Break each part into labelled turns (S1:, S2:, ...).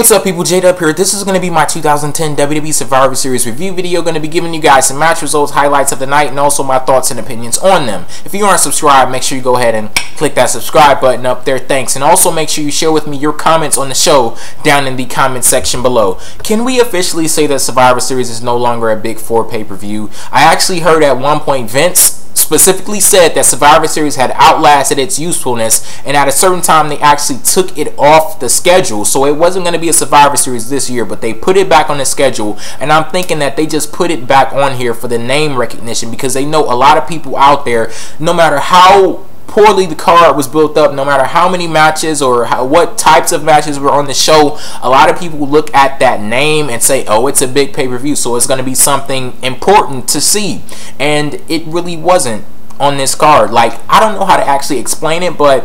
S1: what's up people, J-Dub here. This is going to be my 2010 WWE Survivor Series review video. Going to be giving you guys some match results, highlights of the night, and also my thoughts and opinions on them. If you aren't subscribed, make sure you go ahead and click that subscribe button up there. Thanks. And also make sure you share with me your comments on the show down in the comment section below. Can we officially say that Survivor Series is no longer a Big Four pay-per-view? I actually heard at one point Vince specifically said that Survivor Series had outlasted its usefulness, and at a certain time they actually took it off the schedule. So it wasn't going to be a Survivor Series this year, but they put it back on the schedule, and I'm thinking that they just put it back on here for the name recognition, because they know a lot of people out there, no matter how poorly the card was built up, no matter how many matches or what types of matches were on the show, a lot of people look at that name and say, oh, it's a big pay-per-view, so it's going to be something important to see. And it really wasn't on this card. Like, I don't know how to actually explain it, but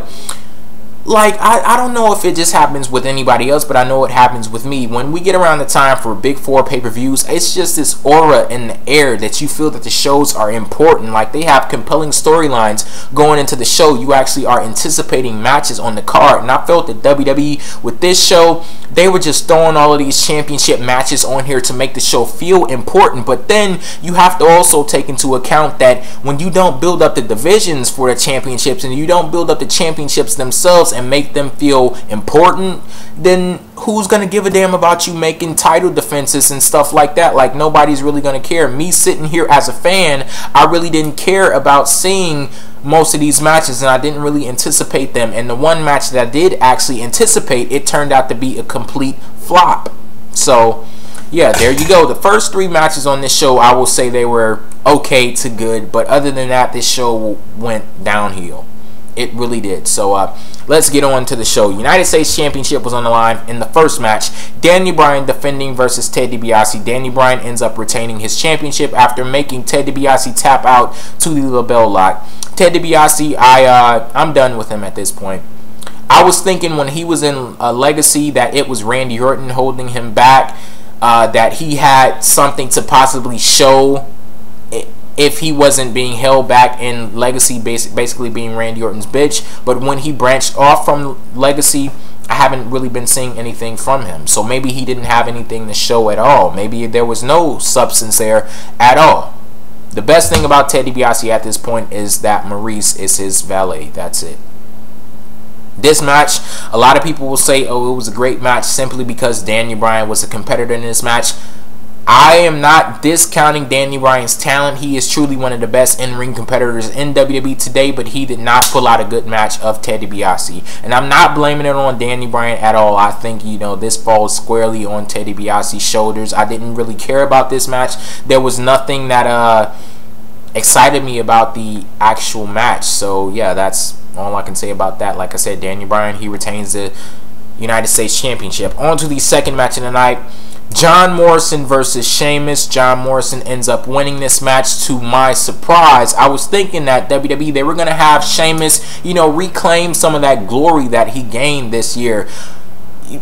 S1: like, I don't know if it just happens with anybody else, but I know it happens with me. When we get around the time for Big Four pay-per-views, it's just this aura in the air that you feel that the shows are important. Like, they have compelling storylines going into the show. You actually are anticipating matches on the card. And I felt that WWE, with this show, they were just throwing all of these championship matches on here to make the show feel important. But then you have to also take into account that when you don't build up the divisions for the championships and you don't build up the championships themselves and make them feel important, then who's gonna give a damn about you making title defenses and stuff like that? Like, nobody's really gonna care. Me sitting here as a fan, I really didn't care about seeing most of these matches, and I didn't really anticipate them. And the one match that I did actually anticipate, it turned out to be a complete flop. So yeah, there you go. The first three matches on this show, I will say they were okay to good, but other than that, this show went downhill. It really did. So let's get on to the show. United States Championship was on the line in the first match. Bryan defending versus Ted DiBiase. Bryan ends up retaining his championship after making Ted DiBiase tap out to the LaBelle lock. Ted DiBiase, I'm done with him at this point. I was thinking when he was in Legacy that it was Randy Orton holding him back, that he had something to possibly show if he wasn't being held back in Legacy, basically being Randy Orton's bitch. But when he branched off from Legacy, I haven't really been seeing anything from him. So maybe he didn't have anything to show at all. Maybe there was no substance there at all. The best thing about Ted DiBiase at this point is that Maurice is his valet. That's it. This match, a lot of people will say, oh, it was a great match simply because Bryan was a competitor in this match. I am not discounting Bryan's talent. He is truly one of the best in-ring competitors in WWE today, but he did not pull out a good match of Ted DiBiase. And I'm not blaming it on Bryan at all. I think, you know, this falls squarely on Ted DiBiase's shoulders. I didn't really care about this match. There was nothing that excited me about the actual match. So, yeah, that's all I can say about that. Like I said, Bryan, he retains the United States Championship. On to the second match of the night. John Morrison versus Sheamus. John Morrison ends up winning this match to my surprise. I was thinking that WWE, they were going to have Sheamus, you know, reclaim some of that glory that he gained this year.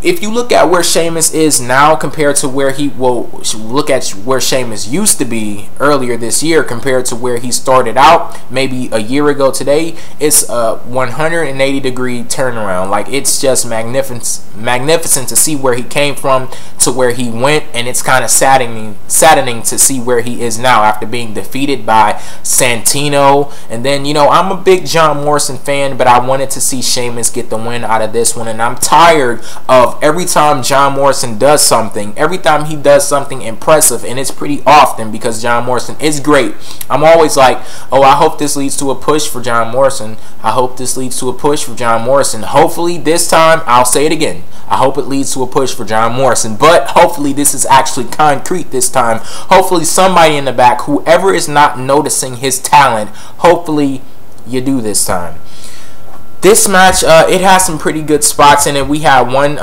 S1: If you look at where Sheamus is now compared to where he look at where Sheamus used to be earlier this year compared to where he started out maybe a year ago today, it's a 180-degree turnaround. Like, it's just magnificent to see where he came from to where he went, and it's kind of saddening to see where he is now after being defeated by Santino. And then, you know, I'm a big John Morrison fan, but I wanted to see Sheamus get the win out of this one, and I'm tired of every time John Morrison does something, every time he does something impressive, and it's pretty often because John Morrison is great, I'm always like, oh, I hope this leads to a push for John Morrison. I hope this leads to a push for John Morrison. Hopefully this time, I'll say it again, I hope it leads to a push for John Morrison, but hopefully this is actually concrete this time. Hopefully somebody in the back, whoever is not noticing his talent, hopefully you do this time. This match, it has some pretty good spots in it. We had one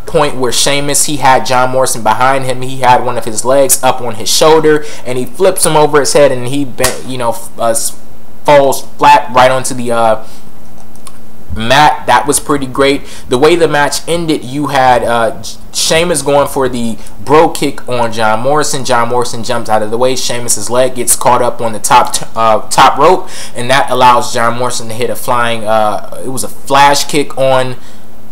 S1: point where Sheamus, he had John Morrison behind him. He had one of his legs up on his shoulder, and he flips him over his head, and he bent, you know, falls flat right onto the mat. That was pretty great. The way the match ended, you had Sheamus going for the bro kick on John Morrison. John Morrison jumps out of the way. Sheamus's leg gets caught up on the top rope, and that allows John Morrison to hit a flying it was a flash kick on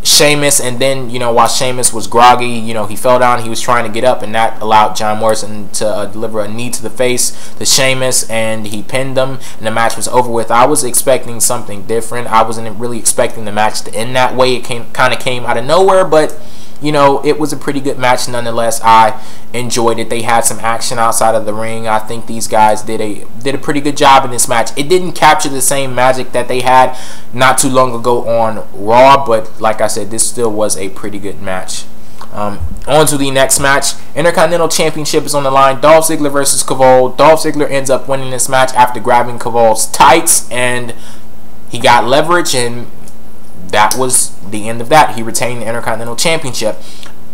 S1: Sheamus, and then, you know, while Sheamus was groggy, you know, he fell down, he was trying to get up, and that allowed John Morrison to deliver a knee to the face to Sheamus, and he pinned him, and the match was over with. I was expecting something different. I wasn't really expecting the match to end that way. It kind of came out of nowhere, but you know, it was a pretty good match nonetheless. I enjoyed it. They had some action outside of the ring. I think these guys did a pretty good job in this match. It didn't capture the same magic that they had not too long ago on Raw, but like I said, this still was a pretty good match. On to the next match. Intercontinental Championship is on the line. Dolph Ziggler versus Kaval. Dolph Ziggler ends up winning this match after grabbing Kaval's tights, and he got leverage, and that was the end of that. He retained the Intercontinental Championship.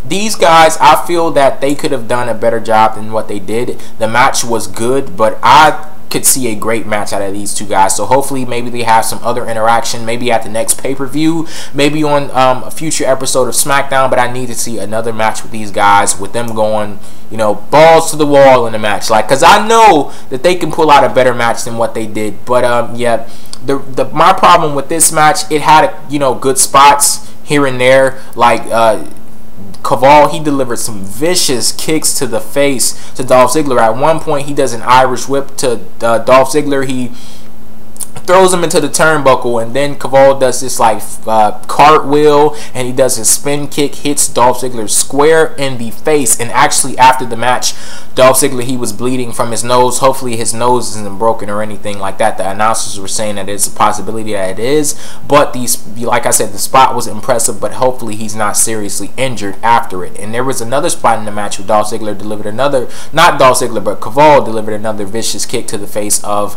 S1: These guys, I feel that they could have done a better job than what they did. The match was good, but I could see a great match out of these two guys. So hopefully maybe they have some other interaction, maybe at the next pay-per-view, maybe on a future episode of SmackDown, but I need to see another match with these guys, with them going, you know, balls to the wall in the match. Like, because I know that they can pull out a better match than what they did. But yeah, my problem with this match, it had, you know, good spots here and there. Like Kaval, he delivered some vicious kicks to the face to Dolph Ziggler. At one point, he does an Irish whip to Dolph Ziggler. He throws him into the turnbuckle, and then Kaval does this like cartwheel, and he does his spin kick, hits Dolph Ziggler square in the face. And actually, after the match, Dolph Ziggler, he was bleeding from his nose. Hopefully his nose isn't broken or anything like that. The announcers were saying that it's a possibility that it is, but like I said, the spot was impressive, but hopefully he's not seriously injured after it. And there was another spot in the match where Dolph Ziggler delivered another, not Dolph Ziggler, but Kaval delivered another vicious kick to the face of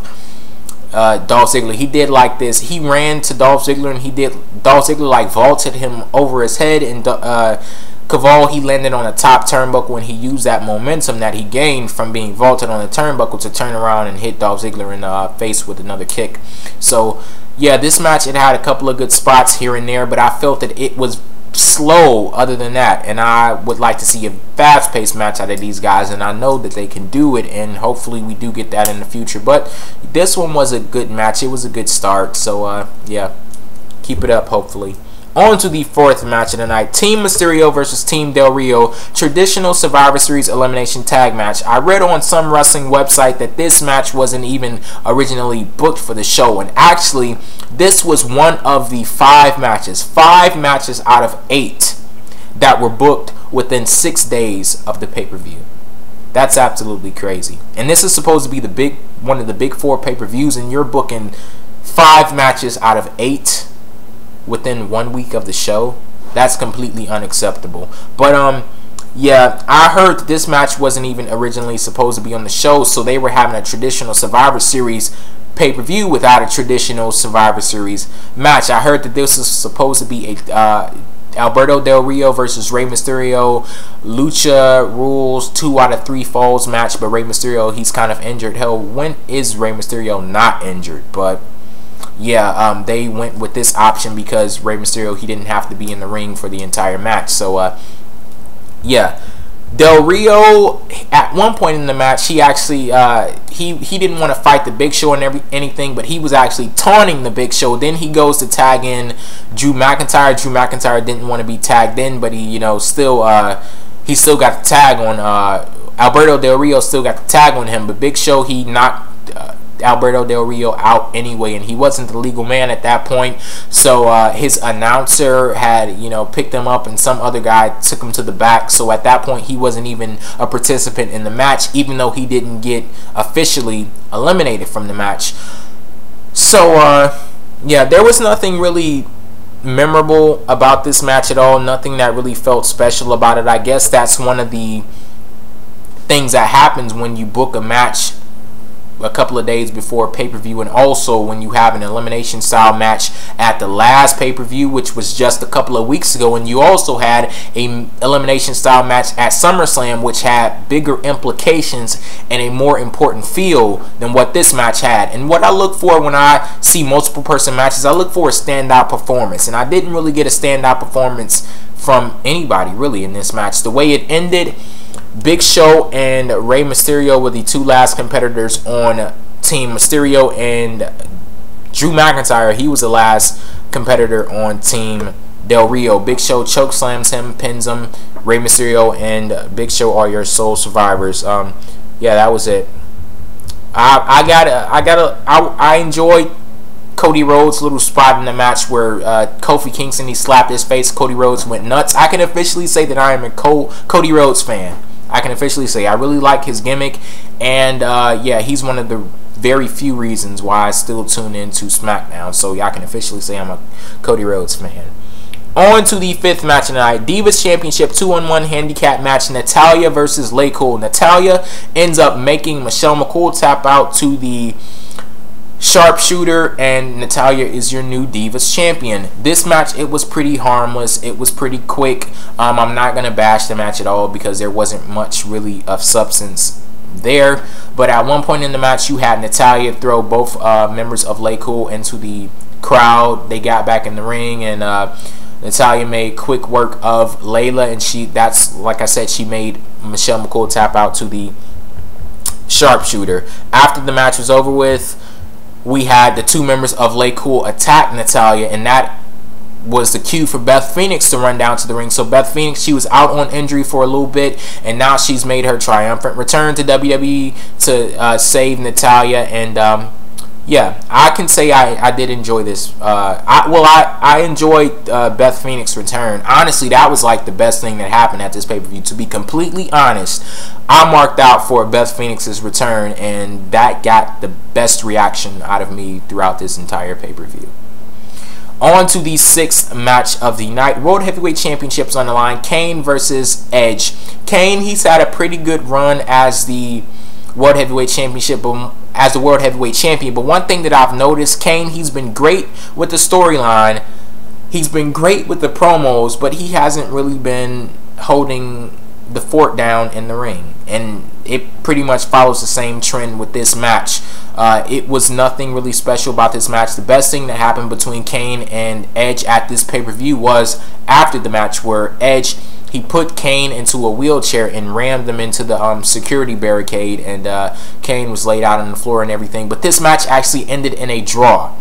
S1: Dolph Ziggler. He did like this. He ran to Dolph Ziggler, and Dolph Ziggler like vaulted him over his head, and Kaval, he landed on the top turnbuckle, and he used that momentum that he gained from being vaulted on the turnbuckle to turn around and hit Dolph Ziggler in the face with another kick. So yeah, this match, it had a couple of good spots here and there, but I felt that it was slow other than that, and I would like to see a fast-paced match out of these guys, and I know that they can do it, and hopefully we do get that in the future. But this one was a good match. It was a good start, so yeah, keep it up, hopefully. On to the fourth match of the night. Team Mysterio versus Team Del Rio. Traditional Survivor Series elimination tag match. I read on some wrestling website that this match wasn't even originally booked for the show. And actually, this was one of the 5 matches. 5 matches out of 8 that were booked within 6 days of the pay-per-view. That's absolutely crazy. And this is supposed to be one of the big 4 pay-per-views, and you're booking 5 matches out of 8 within 1 week of the show. That's completely unacceptable. But yeah, I heard that this match wasn't even originally supposed to be on the show, so they were having a traditional Survivor Series pay-per-view without a traditional Survivor Series match. I heard that this was supposed to be a Alberto Del Rio versus Rey Mysterio Lucha Rules 2 out of 3 falls match, but Rey Mysterio, he's kind of injured. Hell, when is Rey Mysterio not injured? But yeah, they went with this option because Rey Mysterio, he didn't have to be in the ring for the entire match. So yeah, Del Rio, at one point in the match, he actually he didn't want to fight the Big Show and anything, but he was actually taunting the Big Show. Then he goes to tag in Drew McIntyre. Drew McIntyre didn't want to be tagged in, but he, you know, he still got the tag on Alberto Del Rio. Still got the tag on him, but Big Show, he knocked Alberto Del Rio out anyway, and he wasn't the legal man at that point. So his announcer had, you know, picked him up, and some other guy took him to the back. So at that point, he wasn't even a participant in the match, even though he didn't get officially eliminated from the match. So yeah, there was nothing really memorable about this match at all. Nothing that really felt special about it. I guess that's one of the things that happens when you book a match a couple of days before pay-per-view, and also when you have an elimination style match at the last pay-per-view, which was just a couple of weeks ago, and you also had a elimination style match at SummerSlam, which had bigger implications and a more important feel than what this match had. And what I look for when I see multiple person matches, I look for a standout performance, and I didn't really get a standout performance from anybody really in this match. The way it ended, Big Show and Rey Mysterio were the 2 last competitors on Team Mysterio, and Drew McIntyre, he was the last competitor on Team Del Rio. Big Show choke slams him, pins him. Rey Mysterio and Big Show are your sole survivors. Yeah, that was it. I enjoyed Cody Rhodes' little spot in the match where Kofi Kingston, he slapped his face. Cody Rhodes went nuts. I can officially say that I am a Cody Rhodes fan. I can officially say I really like his gimmick, and yeah, he's one of the very few reasons why I still tune into SmackDown. So yeah, I can officially say I'm a Cody Rhodes fan. On to the 5th match tonight. Divas Championship 2-on-1 handicap match. Natalya versus LayCool. Natalya ends up making Michelle McCool tap out to the sharpshooter, and Natalya is your new Divas champion. This match, it was pretty harmless. It was pretty quick. I'm not going to bash the match at all because there wasn't much really of substance there. But at one point in the match, you had Natalya throw both members of LayCool into the crowd. They got back in the ring, and Natalya made quick work of Layla, and that's like I said, she made Michelle McCool tap out to the sharpshooter. After the match was over with, we had the 2 members of LayCool attack Natalya, and that was the cue for Beth Phoenix to run down to the ring. So Beth Phoenix, she was out on injury for a little bit, and now she's made her triumphant return to WWE to save Natalya. And yeah, I can say I did enjoy this. I enjoyed Beth Phoenix's return. Honestly, that was like the best thing that happened at this pay-per-view. To be completely honest, I marked out for Beth Phoenix's return, and that got the best reaction out of me throughout this entire pay-per-view. On to the 6th match of the night. World Heavyweight Championships on the line. Kane versus Edge. Kane, he's had a pretty good run as the World Heavyweight Championship, as the World Heavyweight Champion. But one thing that I've noticed, Kane, he's been great with the storyline. He's been great with the promos, but he hasn't really been holding the fort down in the ring. And it pretty much follows the same trend with this match. It was nothing really special about this match. The best thing that happened between Kane and Edge at this pay-per-view was after the match, where Edge, he put Kane into a wheelchair and rammed them into the security barricade, and Kane was laid out on the floor and everything. But this match actually ended in a draw.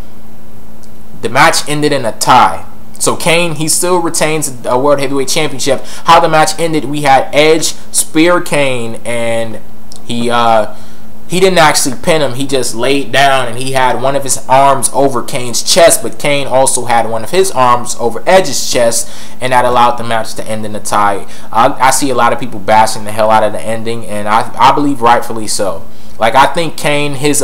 S1: The match ended in a tie. So Kane, he still retains a World Heavyweight Championship. How the match ended, we had Edge spear Kane, and he didn't actually pin him. He just laid down, and he had one of his arms over Kane's chest, but Kane also had one of his arms over Edge's chest, and that allowed the match to end in a tie. I see a lot of people bashing the hell out of the ending, and I believe rightfully so. Like, I think Kane, his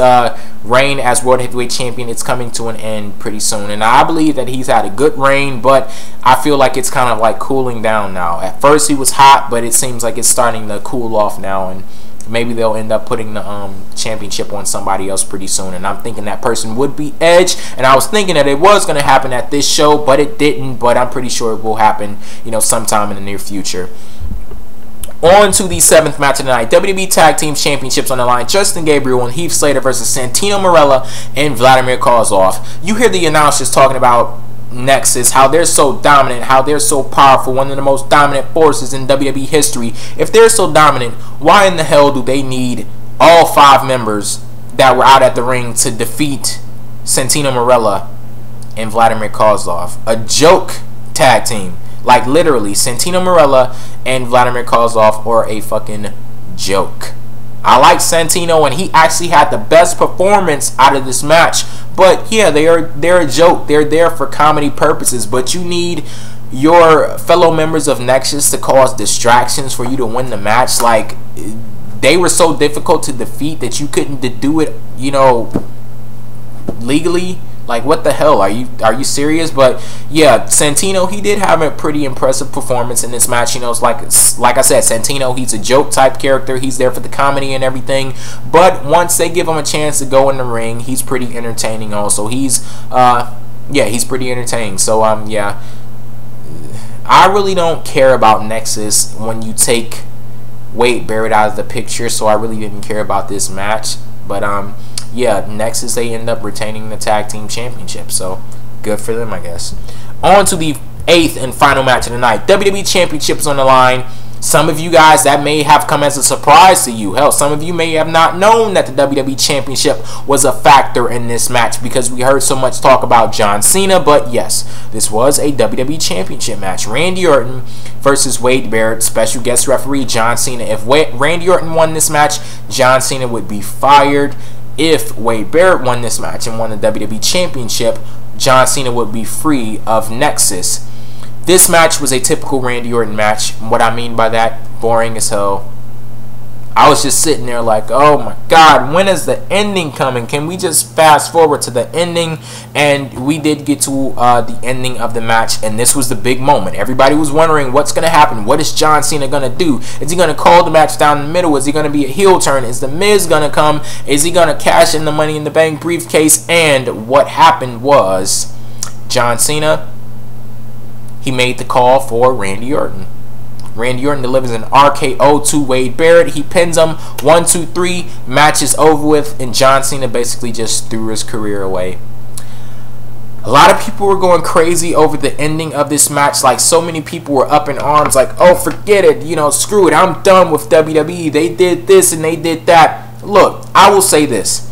S1: reign as World Heavyweight Champion, it's coming to an end pretty soon. And I believe that he's had a good reign, but I feel like it's kind of like cooling down now. At first he was hot, but it seems like it's starting to cool off now. And maybe they'll end up putting the championship on somebody else pretty soon. And I'm thinking that person would be Edge. And I was thinking that it was going to happen at this show, but it didn't. But I'm pretty sure it will happen, you know, sometime in the near future. On to the 7th match of the night. WWE Tag Team Championships on the line. Justin Gabriel and Heath Slater versus Santino Marella and Vladimir Kozlov. You hear the announcers talking about Nexus, how they're so dominant, how they're so powerful, one of the most dominant forces in WWE history. If they're so dominant, why in the hell do they need all 5 members that were out at the ring to defeat Santino Marella and Vladimir Kozlov? A joke tag team. Like, literally, Santino Marella and Vladimir Kozlov are a fucking joke. I like Santino, and he actually had the best performance out of this match. But yeah, they're a joke. They're there for comedy purposes. But you need your fellow members of Nexus to cause distractions for you to win the match. Like, they were so difficult to defeat that you couldn't do it, you know, legally. Like, what the hell? Are you serious? But yeah, Santino, he did have a pretty impressive performance in this match. You know, it's like I said, Santino, he's a joke type character. He's there for the comedy and everything. But once they give him a chance to go in the ring, he's pretty entertaining also. He's pretty entertaining. So yeah, I really don't care about Nexus when you take Wade Barrett out of the picture. So I really didn't care about this match. But yeah, Nexus, they end up retaining the Tag Team Championship, so good for them, I guess. On to the 8th and final match of the night. WWE Championships on the line. Some of you guys, that may have come as a surprise to you. Hell, some of you may have not known that the WWE Championship was a factor in this match because we heard so much talk about John Cena. But yes, this was a WWE Championship match. Randy Orton versus Wade Barrett, special guest referee John Cena. If Randy Orton won this match, John Cena would be fired. If Wade Barrett won this match and won the WWE Championship, John Cena would be free of Nexus. This match was a typical Randy Orton match. What I mean by that, boring as hell. I was just sitting there like, oh my God, when is the ending coming? Can we just fast forward to the ending? And we did get to the ending of the match, and this was the big moment. Everybody was wondering what's going to happen. What is John Cena going to do? Is he going to call the match down the middle? Is he going to be a heel turn? Is the Miz going to come? Is he going to cash in the Money in the Bank briefcase? And what happened was John Cena, he made the call for Randy Orton. Randy Orton delivers an RKO to Wade Barrett. He pins him. 1, 2, 3. Match is over with, and John Cena basically just threw his career away. A lot of people were going crazy over the ending of this match. Like, so many people were up in arms like, oh, forget it. You know, screw it. I'm done with WWE. They did this and they did that. Look, I will say this.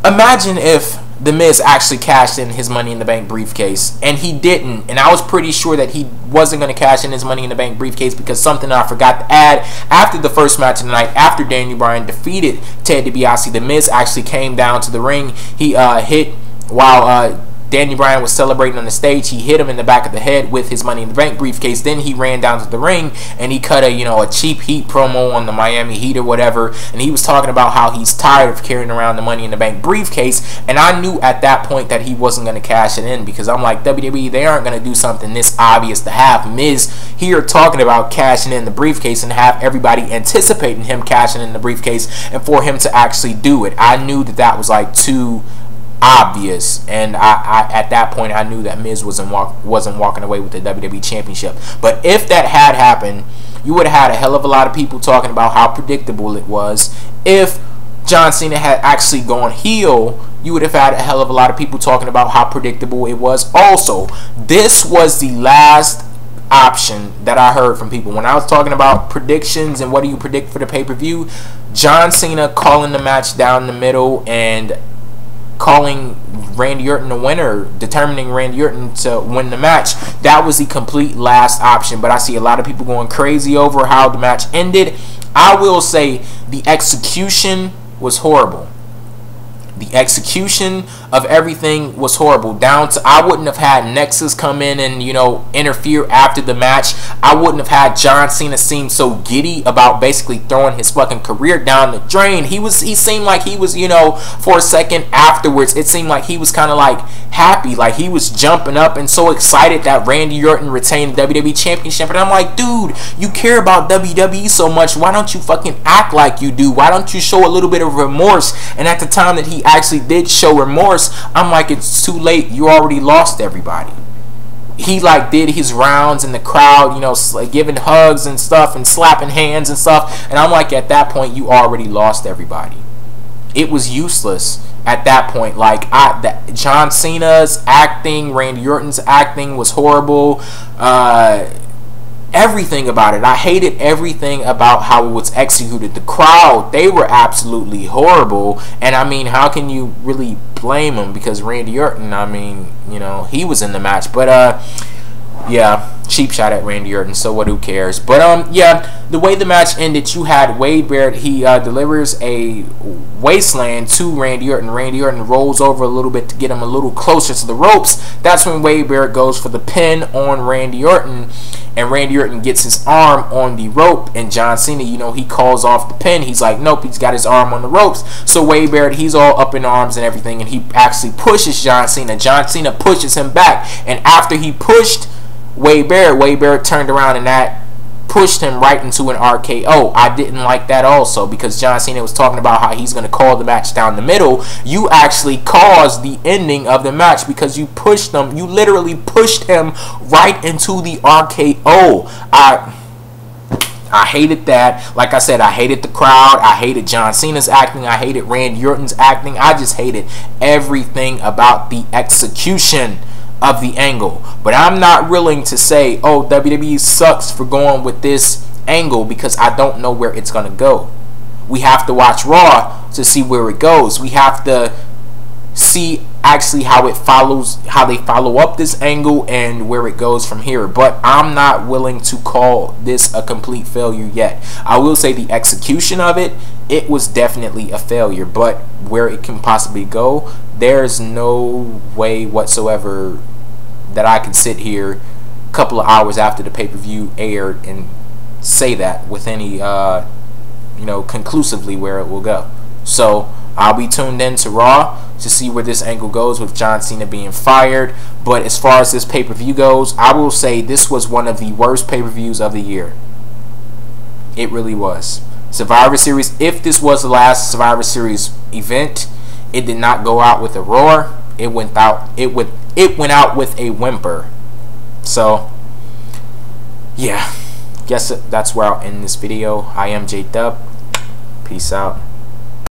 S1: Imagine if The Miz actually cashed in his Money in the Bank briefcase, and he didn't, and I was pretty sure that he wasn't going to cash in his Money in the Bank briefcase because something I forgot to add. After the first match of the night, after Bryan defeated Ted DiBiase, The Miz actually came down to the ring. He hit, while Bryan was celebrating on the stage, he hit him in the back of the head with his Money in the Bank briefcase. Then he ran down to the ring and he cut a cheap Heat promo on the Miami Heat or whatever, and he was talking about how he's tired of carrying around the Money in the Bank briefcase. And I knew at that point that he wasn't going to cash it in, because I'm like, WWE, they aren't going to do something this obvious to have Miz here talking about cashing in the briefcase and have everybody anticipating him cashing in the briefcase and for him to actually do it. I knew that that was like too obvious, and I at that point I knew that Miz wasn't walking away with the WWE Championship. But if that had happened, you would have had a hell of a lot of people talking about how predictable it was. If John Cena had actually gone heel, you would have had a hell of a lot of people talking about how predictable it was. Also, this was the last option that I heard from people when I was talking about predictions and what do you predict for the pay-per-view. John Cena calling the match down the middle and calling Randy Orton the winner, determining Randy Orton to win the match. That was the complete last option, but I see a lot of people going crazy over how the match ended. I will say the execution was horrible. The execution of everything was horrible. Down to, I wouldn't have had Nexus come in and, interfere after the match. I wouldn't have had John Cena seem so giddy about basically throwing his fucking career down the drain. He seemed like he was, for a second afterwards, it seemed like he was kind of like happy, like he was jumping up and so excited that Randy Orton retained the WWE Championship. And I'm like, dude, you care about WWE so much, why don't you fucking act like you do? Why don't you show a little bit of remorse? And at the time that he actually did show remorse, I'm like, it's too late. You already lost everybody. He like did his rounds in the crowd, like giving hugs and stuff and slapping hands and stuff, and I'm like, at that point you already lost everybody. It was useless at that point. Like, John Cena's acting, Randy Orton's acting was horrible. Everything about it, I hated everything about how it was executed. The crowd, they were absolutely horrible, and I mean, how can you really blame them? Because Randy Orton, I mean, he was in the match, but yeah, cheap shot at Randy Orton, so what, who cares? But yeah, the way the match ended, you had Wade Barrett, he delivers a wasteland to Randy Orton. Randy Orton rolls over a little bit to get him a little closer to the ropes. That's when Wade Barrett goes for the pin on Randy Orton, and Randy Orton gets his arm on the rope, and John Cena, he calls off the pin. He's like, nope, he's got his arm on the ropes. So Wade Barrett, he's all up in arms and everything, and he actually pushes John Cena. John Cena pushes him back, and after he pushed Wade Barrett turned around, and that pushed him right into an RKO. I didn't like that also, because John Cena was talking about how he's going to call the match down the middle. You actually caused the ending of the match because you pushed him. You literally pushed him right into the RKO. I hated that. Like I said, I hated the crowd. I hated John Cena's acting. I hated Randy Orton's acting. I just hated everything about the execution of the angle. But I'm not willing to say, oh, WWE sucks for going with this angle because I don't know where it's going to go. We have to watch Raw to see where it goes. We have to see actually how they follow up this angle and where it goes from here. But I'm not willing to call this a complete failure yet. I will say the execution of it was definitely a failure, but where it can possibly go, there's no way whatsoever that I can sit here a couple of hours after the pay-per-view aired and say that with any conclusively where it will go. So I'll be tuned in to Raw to see where this angle goes with John Cena being fired. But as far as this pay-per-view goes, I will say this was one of the worst pay-per-views of the year. It really was. Survivor Series, if this was the last Survivor Series event, it did not go out with a roar. It went out with a whimper. So yeah, guess that's where I'll end this video. I am J Dub. Peace out.